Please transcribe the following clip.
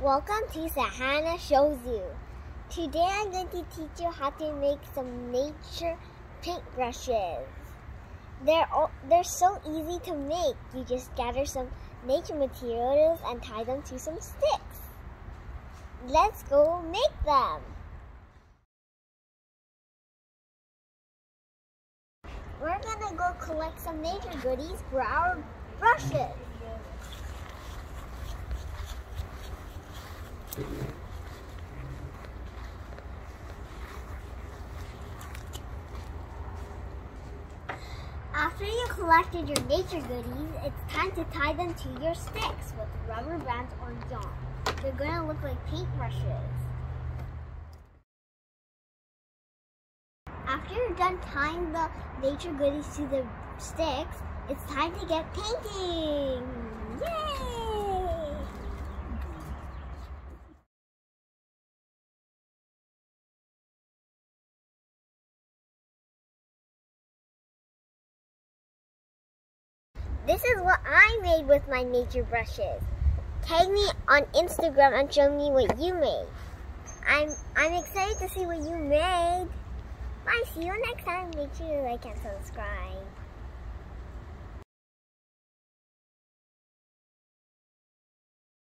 Welcome to Sahanna Shows You. Today I'm going to teach you how to make some nature paintbrushes. They're so easy to make. You just gather some nature materials and tie them to some sticks. Let's go make them. We're gonna go collect some nature goodies for our brushes. After you collected your nature goodies, it's time to tie them to your sticks with rubber bands or yarn. They're going to look like paintbrushes. After you're done tying the nature goodies to the sticks, it's time to get painting! Yay! This is what I made with my nature brushes. Tag me on Instagram and show me what you made. I'm excited to see what you made. Bye, see you next time. Make sure you like and subscribe.